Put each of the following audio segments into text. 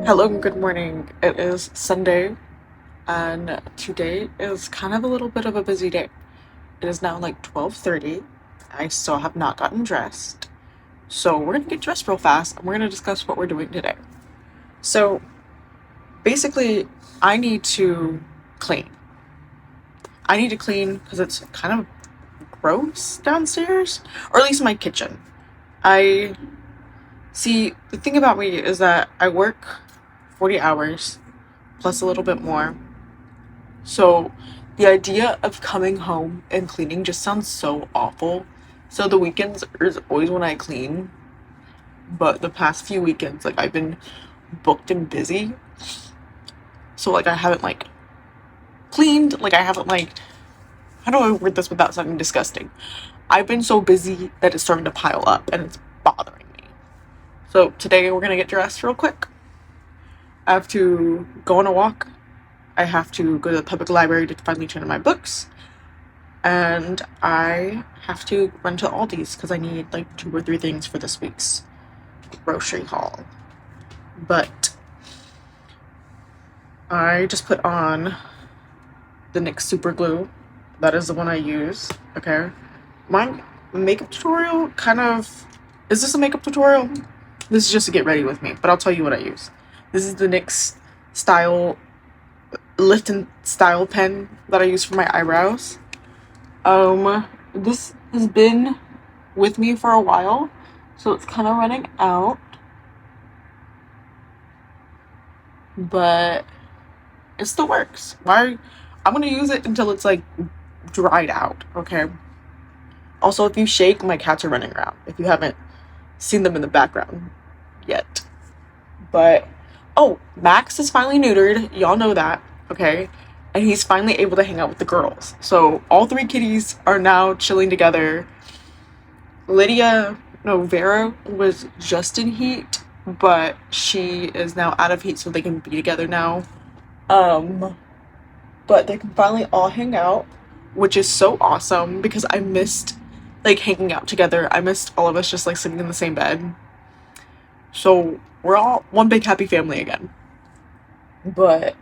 Hello and good morning. It is Sunday, and today is kind of a little bit of a busy day. It is now like 12:30. I still have not gotten dressed. So we're going to get dressed real fast and we're going to discuss what we're doing today. So basically, I need to clean. I need to clean because it's kind of gross downstairs, or at least my kitchen. I see, the thing about me is that I work 40 hours plus a little bit more. So the idea of coming home and cleaning just sounds so awful. So the weekends is always when I clean, but the past few weekends, like I've been booked and busy. So like I haven't like cleaned, like I haven't like, how do I word this without sounding disgusting? I've been so busy that it's starting to pile up and it's bothering me. So today we're gonna get dressed real quick. I have to go on a walk. I have to go to the public library to finally turn in my books. And I have to run to Aldi's because I need like 2 or 3 things for this week's grocery haul. But I just put on the NYX Super Glue. That is the one I use. Okay. My makeup tutorial kind of... Is this a makeup tutorial? This is just to get ready with me, but I'll tell you what I use. This is the NYX Style Lift and Style pen that I use for my eyebrows. This has been with me for a while, so it's kind of running out, but it still works. Why? I'm gonna use it until it's like dried out, okay? Also, if you shake, my cats are running around, if you haven't seen them in the background yet. But, oh, Max is finally neutered, y'all know that, okay? And he's finally able to hang out with the girls. So all 3 kitties are now chilling together. Vera was just in heat, but she is now out of heat, so they can be together now. But they can finally all hang out, which is so awesome because I missed like hanging out together. I missed all of us just like sitting in the same bed. So we're all one big happy family again. But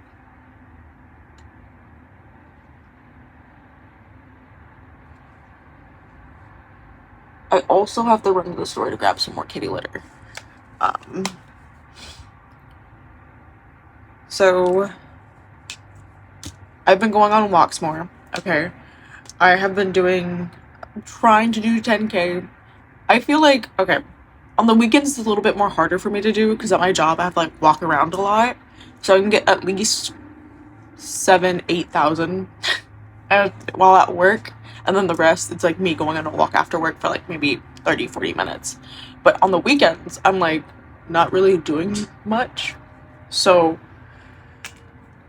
I also have to run to the store to grab some more kitty litter. Um, so I've been going on walks more, okay? I have been trying to do 10K. I feel like, okay, on the weekends it's a little bit more harder for me to do because at my job I have to like walk around a lot. So I can get at least 8,000 while at work. And then the rest, it's like me going on a walk after work for like maybe 30-40 minutes. But on the weekends, I'm like not really doing much. So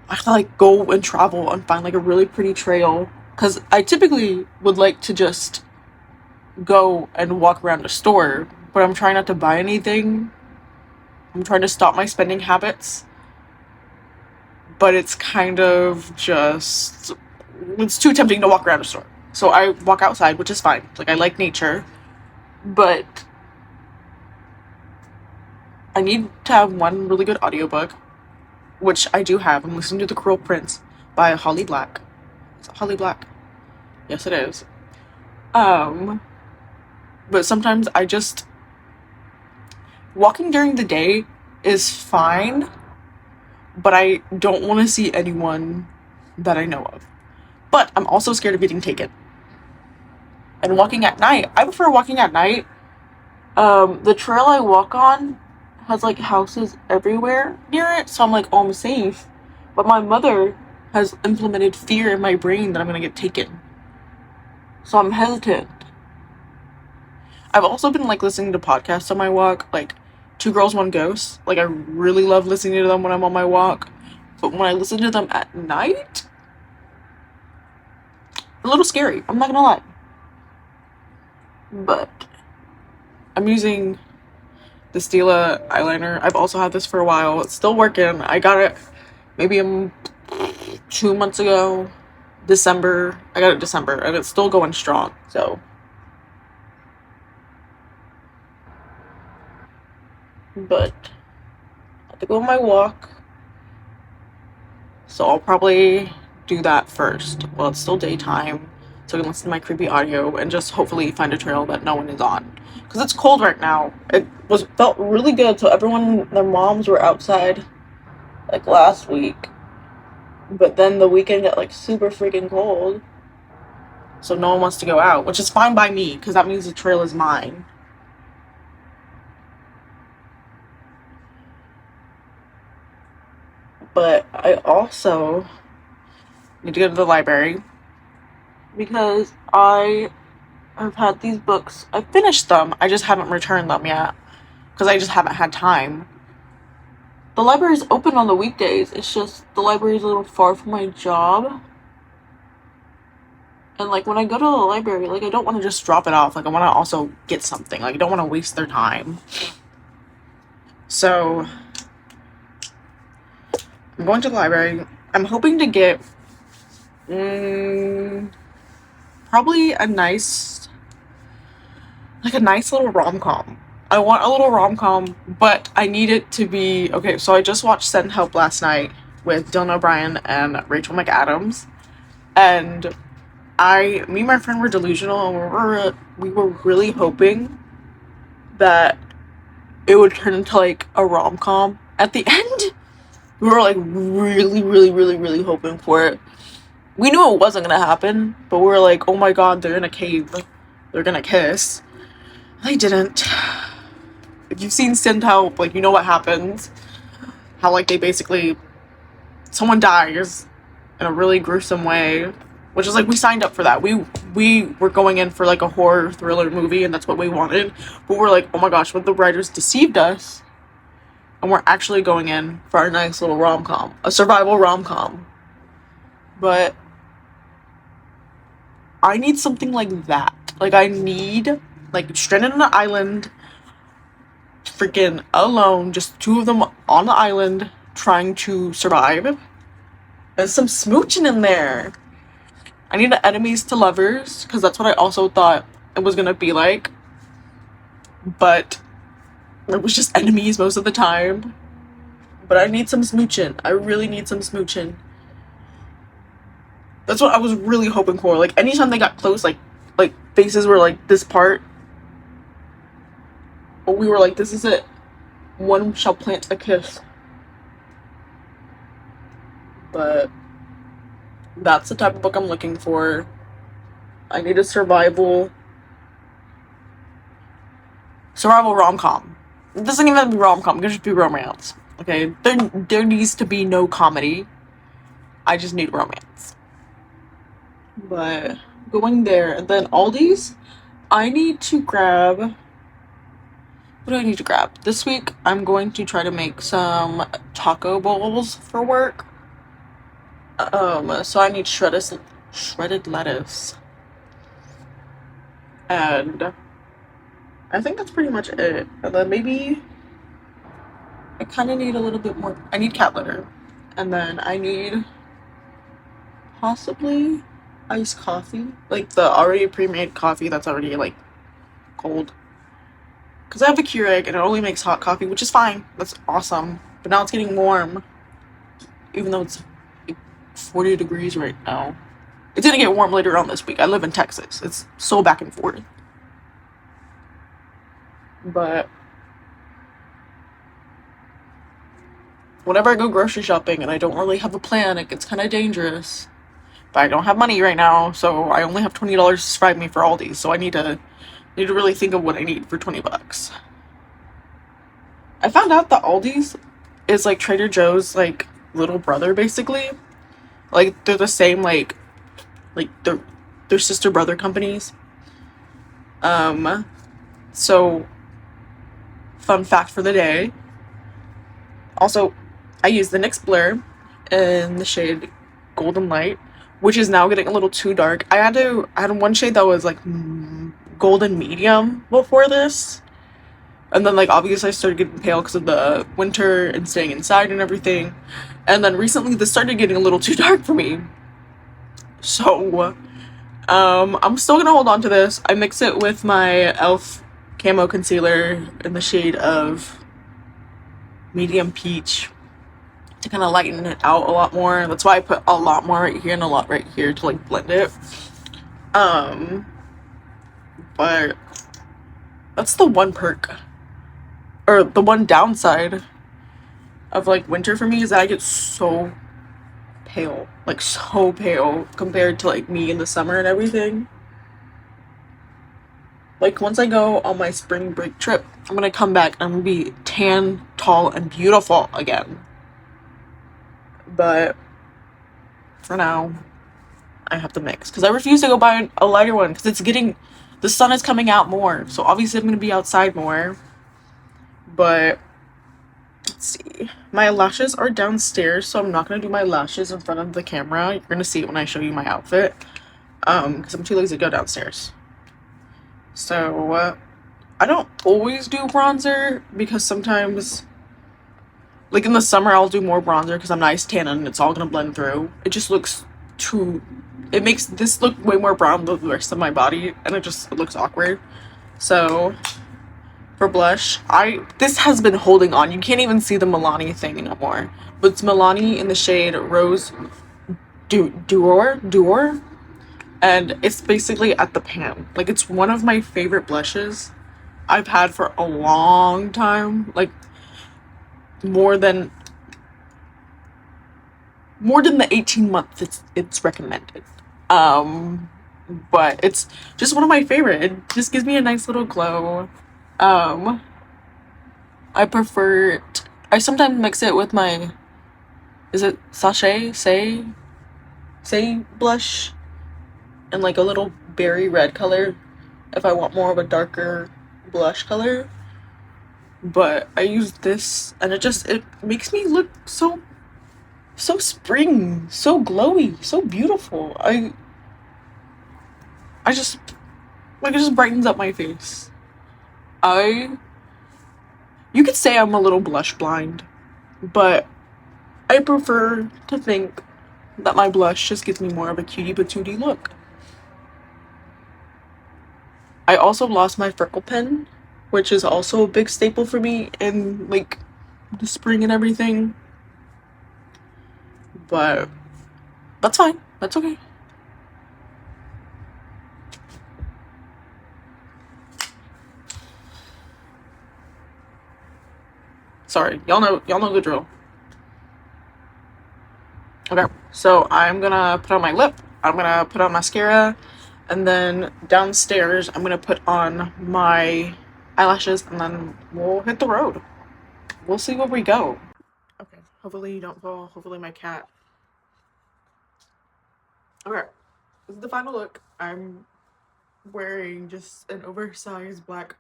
I have to like go and travel and find like a really pretty trail. Because I typically would like to just go and walk around a store, but I'm trying not to buy anything. I'm trying to stop my spending habits. But it's kind of just... It's too tempting to walk around a store. So I walk outside, which is fine. Like, I like nature. But I need to have one really good audiobook, which I do have. I'm listening to The Cruel Prince by Holly Black. Is it Holly Black? Yes, it is. But sometimes I just... Walking during the day is fine, but I don't want to see anyone that I know of. But I'm also scared of getting taken. And walking at night, I prefer walking at night. The trail I walk on has like houses everywhere near it, so I'm like, oh, I'm safe. But my mother has implemented fear in my brain that I'm gonna get taken. So I'm hesitant. I've also been like listening to podcasts on my walk, like Two Girls, One Ghost. Like I really love listening to them when I'm on my walk. But when I listen to them at night, a little scary, I'm not gonna lie. But I'm using the Stila eyeliner. I've also had this for a while. It's still working. I got it maybe 2 months ago. December. I got it December and it's still going strong. So, but to go on my walk. So I'll probably do that first while it's still daytime, so I can listen to my creepy audio and just hopefully find a trail that no one is on. Because it's cold right now. It felt really good, so everyone, their moms were outside like last week. But then the weekend got like super freaking cold. So no one wants to go out, which is fine by me, because that means the trail is mine. But I also need to go to the library because I have had these books. I finished them. I just haven't returned them yet because I just haven't had time. The library is open on the weekdays. It's just the library is a little far from my job. And like when I go to the library, like I don't want to just drop it off. Like I want to also get something. Like I don't want to waste their time. So I'm going to the library. I'm hoping to get probably a nice little rom-com. I want a little rom-com, but I need it to be okay. So I just watched Send Help last night with Dylan O'Brien and Rachel McAdams, and me and my friend were delusional, and we were really hoping that it would turn into like a rom-com at the end. We were like really, really, really, really hoping for it. We knew it wasn't gonna happen, but we were like, oh my god, they're in a cave, they're gonna kiss. They didn't. If you've seen Send Help, like you know what happens. How like they basically, someone dies in a really gruesome way, which is like we signed up for that. We were going in for like a horror thriller movie, and that's what we wanted. But we're like, oh my gosh, what the writers deceived us, and we're actually going in for a nice little rom-com, a survival rom-com. But I need something like that. Like I need like stranded on an island, freaking alone, just two of them on the island trying to survive. There's some smooching in there. I need an enemies to lovers, because that's what I also thought it was gonna be like. But it was just enemies most of the time. But I need some smooching. I really need some smooching. That's what I was really hoping for. Like anytime they got close, like faces were like this part. But we were like, this is it. One shall plant a kiss. But that's the type of book I'm looking for. I need a survival rom-com. It doesn't even have to be rom-com. It can just be romance. Okay? There needs to be no comedy. I just need romance. But going there, and then Aldi's, I need to grab... What do I need to grab? This week, I'm going to try to make some taco bowls for work. So I need shredded lettuce. And I think that's pretty much it. And then maybe I kind of need a little bit more. I need cat litter. And then I need possibly iced coffee. Like the already pre-made coffee that's already like cold. Because I have a Keurig and it only makes hot coffee, which is fine. That's awesome. But now it's getting warm. Even though it's like 40 degrees right now. It's gonna get warm later on this week. I live in Texas. It's so back and forth. But whenever I go grocery shopping and I don't really have a plan, it gets kind of dangerous. But I don't have money right now, so I only have $20 to survive me for Aldi's. So I need to really think of what I need for $20. I found out that Aldi's is like Trader Joe's like little brother, basically. Like they're the same, like they're sister brother companies. So fun fact for the day. Also, I use the NYX Blur in the shade Golden Light, which is now getting a little too dark. I had one shade that was like golden medium before this, and then like obviously I started getting pale because of the winter and staying inside and everything, and then recently this started getting a little too dark for me. So I'm still gonna hold on to this. I mix it with my e.l.f. camo concealer in the shade of medium peach to kind of lighten it out a lot more. That's why I put a lot more right here and a lot right here to like blend it. But that's the one perk, or the one downside of like winter for me, is that I get so pale, like so pale compared to like me in the summer and everything. Like once I go on my spring break trip, I'm gonna come back and I'm gonna be tan, tall, and beautiful again. But for now, I have to mix because I refuse to go buy a lighter one because the sun is coming out more. So obviously I'm gonna be outside more. But let's see. My lashes are downstairs, so I'm not gonna do my lashes in front of the camera. You're gonna see it when I show you my outfit. Because I'm too lazy to go downstairs. So I don't always do bronzer because sometimes, like in the summer, I'll do more bronzer because I'm nice tan and it's all gonna blend through. It just looks too. It makes this look way more brown than the rest of my body, and it looks awkward. So for blush, this has been holding on. You can't even see the Milani thing no more, but it's Milani in the shade Rose Duor, and it's basically at the pan. Like it's one of my favorite blushes I've had for a long time, like more than the 18 months it's recommended. But it's just one of my favorite. It just gives me a nice little glow. um I prefer it. I sometimes mix it with my, is it say blush, and like a little berry red color if I want more of a darker blush color. But I use this and it makes me look so spring, so glowy, so beautiful. I just, like, it just brightens up my face. I You could say I'm a little blush blind, but I prefer to think that my blush just gives me more of a cutie patootie look. I also lost my freckle pen, which is also a big staple for me in like the spring and everything. But that's fine. That's okay. Sorry, y'all know the drill. Okay, so I'm gonna put on my lip. I'm gonna put on mascara, and then downstairs I'm gonna put on my eyelashes, and then we'll hit the road. We'll see where we go. Okay, hopefully you don't fall. Hopefully my cat. Okay, this is the final look. I'm wearing just an oversized black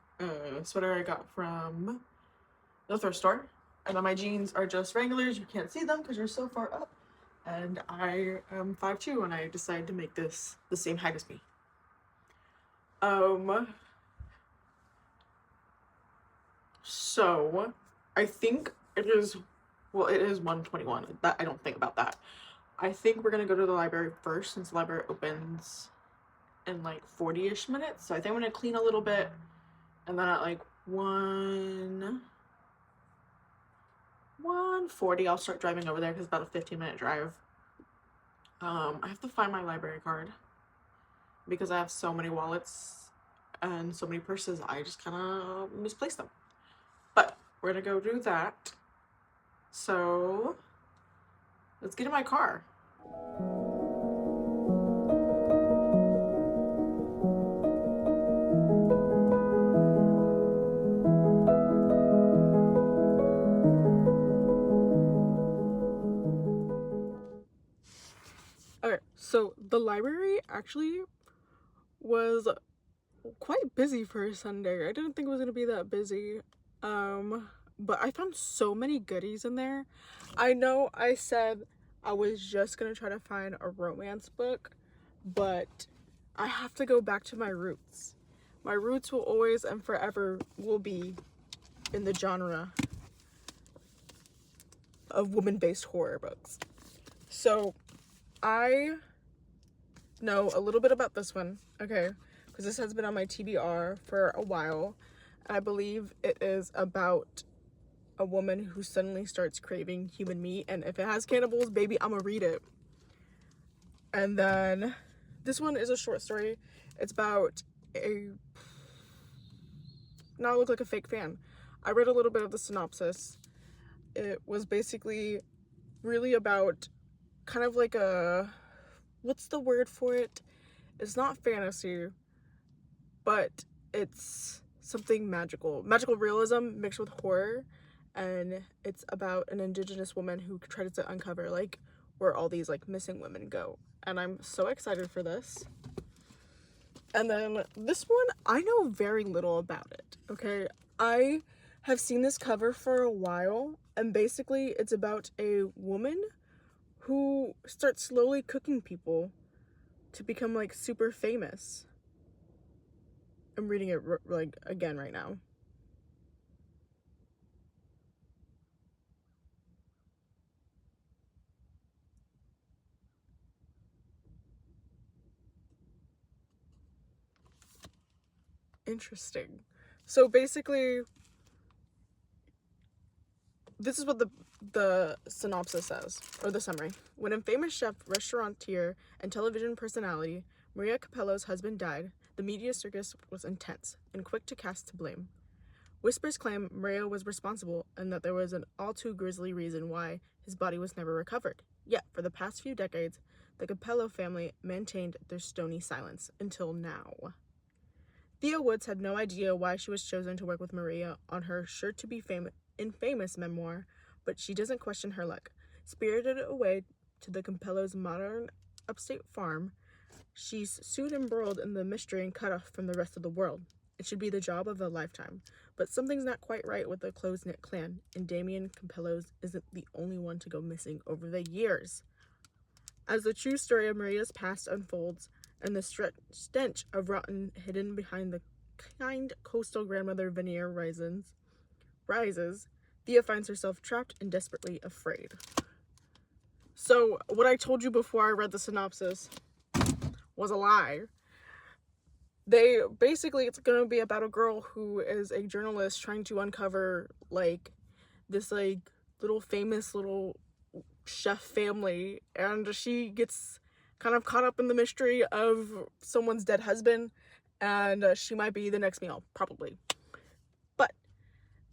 sweater I got from the thrift store. And then my jeans are just Wranglers. You can't see them because you're so far up. And I am 5'2", and I decided to make this the same height as me. So I think it is, well, it is 1:21. That, I don't think about that. I think we're gonna go to the library first since the library opens in like 40-ish minutes. So I think I'm gonna clean a little bit, and then at like 1:40 I'll start driving over there because it's about a 15-minute drive. I have to find my library card because I have so many wallets and so many purses. I just kind of misplaced them. But we're gonna go do that. So let's get in my car. Okay, so the library actually was quite busy for a Sunday. I didn't think it was gonna be that busy. But I found so many goodies in there. I know I said I was just gonna try to find a romance book, but I have to go back to my roots. My roots will always and forever will be in the genre of woman-based horror books. So I know a little bit about this one, okay? Because this has been on my TBR for a while. And I believe it is about a woman who suddenly starts craving human meat, and if it has cannibals, baby, I'm gonna read it. And then this one is a short story. It's about a... Now I look like a fake fan. I read a little bit of the synopsis. It was basically really about kind of like a... What's the word for it? It's not fantasy, but it's something magical. Magical realism mixed with horror. And it's about an indigenous woman who tries to uncover like where all these like missing women go. And I'm so excited for this. And then this one, I know very little about it, okay? I have seen this cover for a while, and basically it's about a woman who starts slowly cooking people to become like super famous. I'm reading it like again right now. Interesting. So basically, this is what the synopsis says, or the summary. When a famous chef, restaurateur, and television personality, Maria Capello's husband died, the media circus was intense and quick to cast to blame. Whispers claim Maria was responsible and that there was an all too grisly reason why his body was never recovered. Yet, for the past few decades, the Capello family maintained their stony silence until now. Thea Woods had no idea why she was chosen to work with Maria on her sure-to-be infamous memoir, but she doesn't question her luck. Spirited away to the Capello's modern upstate farm, she's soon embroiled in the mystery and cut off from the rest of the world. It should be the job of a lifetime, but something's not quite right with the close-knit clan, and Damien Capello's isn't the only one to go missing over the years. As the true story of Maria's past unfolds, and the stench of rotten hidden behind the kind coastal grandmother veneer rises, Thea finds herself trapped and desperately afraid. So, what I told you before I read the synopsis was a lie. It's gonna be about a girl who is a journalist trying to uncover, like, this, like, little famous little chef family, and she gets kind of caught up in the mystery of someone's dead husband, and she might be the next meal, probably. But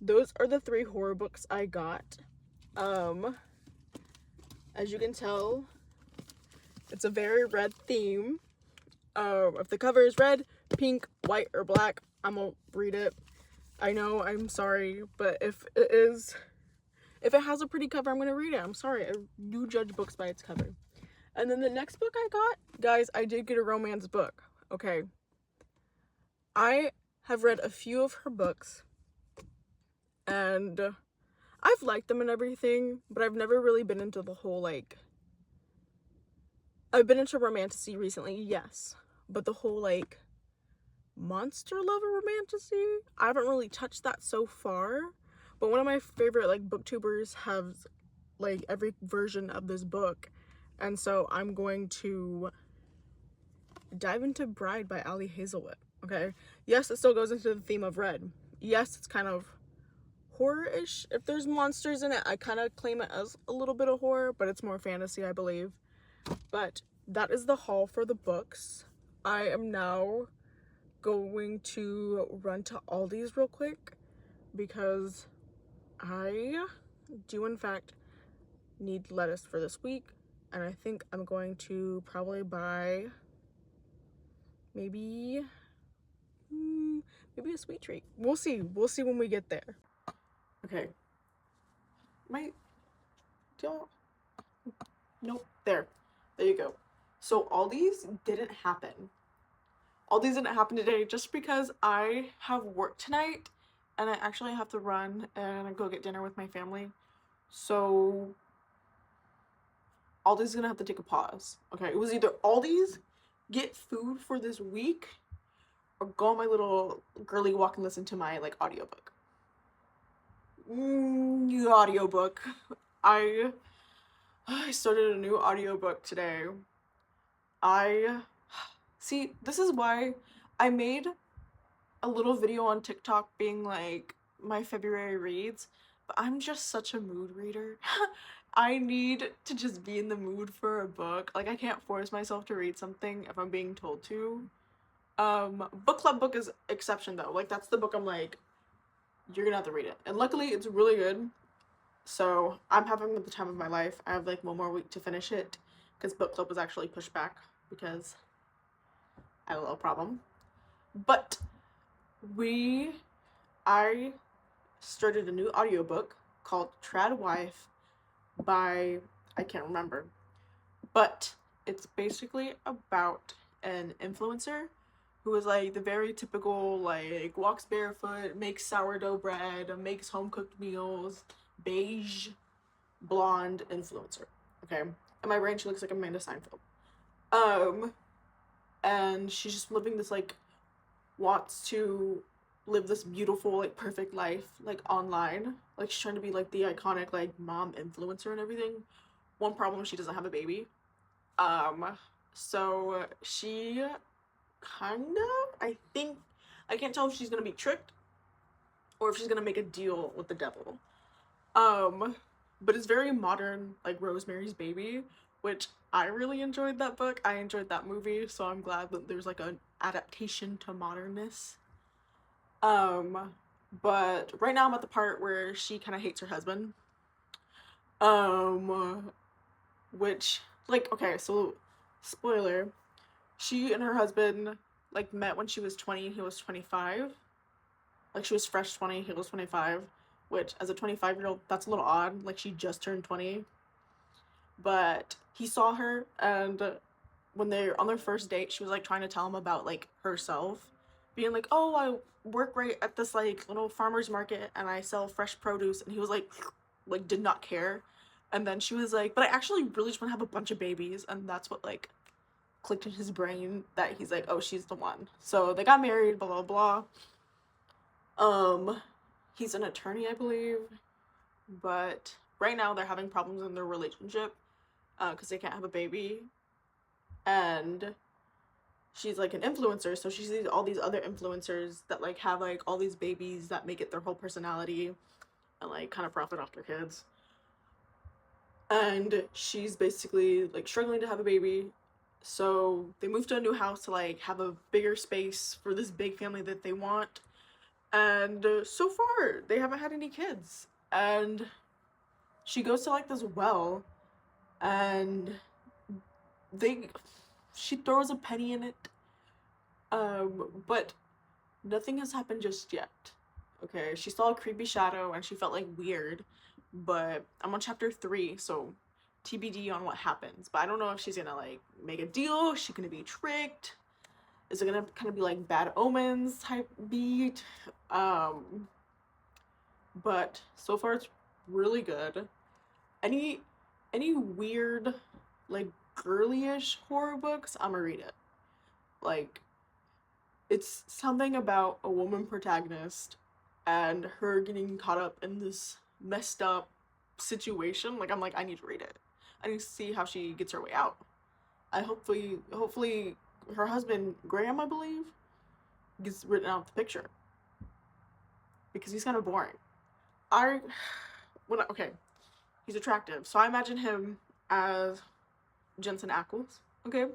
those are the 3 horror books I got. As you can tell, it's a very red theme. If the cover is red, pink, white, or black, I'm gonna read it. I know, I'm sorry, but if it has a pretty cover, I'm gonna read it. I'm sorry, I do judge books by its cover. And then the next book I got, guys, I did get a romance book, okay? I have read a few of her books, and I've liked them and everything, but I've never really been into the whole, like... I've been into romantasy recently, yes, but the whole, like, monster lover romantasy, I haven't really touched that so far. But one of my favorite, like, booktubers has, like, every version of this book. And so I'm going to dive into Bride by Ali Hazelwood, okay? Yes, it still goes into the theme of red. Yes, it's kind of horror-ish. If there's monsters in it, I kind of claim it as a little bit of horror, but it's more fantasy, I believe. But that is the haul for the books. I am now going to run to Aldi's real quick because I do in fact need lettuce for this week, and I think I'm going to probably buy maybe a sweet treat. We'll see when we get there. Okay, nope, there you go. So all these didn't happen today just because I have work tonight and I actually have to run and go get dinner with my family. So Aldi's gonna have to take a pause. Okay, it was either Aldi's get food for this week or go on my little girly walk and listen to my like audiobook. Audiobook. I started a new audiobook today. See, this is why I made a little video on TikTok being like my February reads, but I'm just such a mood reader. I need to just be in the mood for a book. Like, I can't force myself to read something if I'm being told to. Book club book is exception though. Like, that's the book I'm like, you're gonna have to read it. And luckily, it's really good. So I'm having the time of my life. I have like one more week to finish it because book club was actually pushed back because I had a little problem. But I started a new audiobook called Trad Wife by, I can't remember, but it's basically about an influencer who is like the very typical, like, walks barefoot, makes sourdough bread, makes home cooked meals, beige, blonde influencer. Okay. In my brain, she looks like Amanda Seinfeld. And she's just living this, like, wants to live this beautiful, like, perfect life, like, online. Like, she's trying to be like the iconic, like, mom influencer and everything. One problem, she doesn't have a baby. So she kind of, I think, I can't tell if she's gonna be tricked or if she's gonna make a deal with the devil. But it's very modern, like Rosemary's Baby, which I really enjoyed that book. I enjoyed that movie, so I'm glad that there's like an adaptation to modernness. But right now I'm at the part where she kind of hates her husband. Which, like, okay, so spoiler, she and her husband like met when she was 20 and he was 25. Like, she was fresh 20, he was 25, which as a 25-year-old, that's a little odd. Like, she just turned 20. But he saw her, and when they're on their first date, she was like trying to tell him about like herself, being like, oh, I work right at this like little farmer's market and I sell fresh produce. And he was like did not care. And then she was like, but I actually really just want to have a bunch of babies. And that's what like clicked in his brain, that he's like, oh, she's the one. So they got married, blah blah blah. He's an attorney, I believe, but right now they're having problems in their relationship because they can't have a baby. And she's like an influencer, so she sees all these other influencers that like have like all these babies that make it their whole personality and like kind of profit off their kids. And she's basically like struggling to have a baby. So they moved to a new house to like have a bigger space for this big family that they want. And so far they haven't had any kids. And she goes to like this well, and she throws a penny in it. But nothing has happened just yet. Okay, she saw a creepy shadow and she felt like weird, but I'm on chapter 3, so TBD on what happens. But I don't know if she's gonna like make a deal, is she gonna be tricked, is it gonna kind of be like Bad Omens type beat? But so far it's really good. Any weird, like, girly-ish horror books, I'ma read it. Like, it's something about a woman protagonist and her getting caught up in this messed up situation. Like, I'm like, I need to read it. I need to see how she gets her way out. Hopefully her husband, Graham, I believe, gets written out of the picture. Because he's kind of boring. Okay, he's attractive. So I imagine him as Jensen Ackles, okay?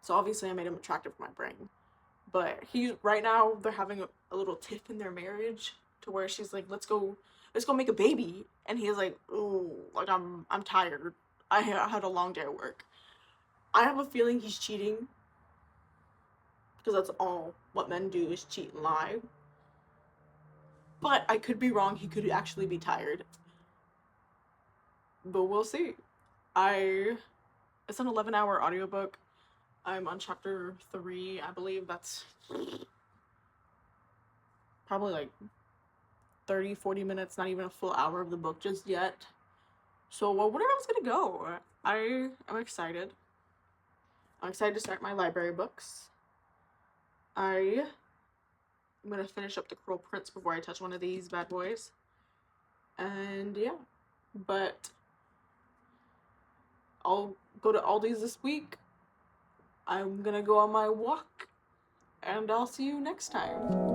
So obviously I made him attractive in my brain. But right now they're having a little tiff in their marriage to where she's like, let's go make a baby. And he's like, oh, like, I'm tired. I had a long day at work. I have a feeling he's cheating, because that's all what men do, is cheat and lie. But I could be wrong. He could actually be tired. But we'll see. It's an 11-hour audiobook. I'm on chapter 3, I believe. That's probably like 30-40 minutes, not even a full hour of the book just yet. So whenever I was gonna go, I'm excited. I'm excited to start my library books. I'm gonna finish up the Cruel Prince before I touch one of these bad boys. And yeah, but I'll go to Aldi's this week. I'm gonna go on my walk, and I'll see you next time.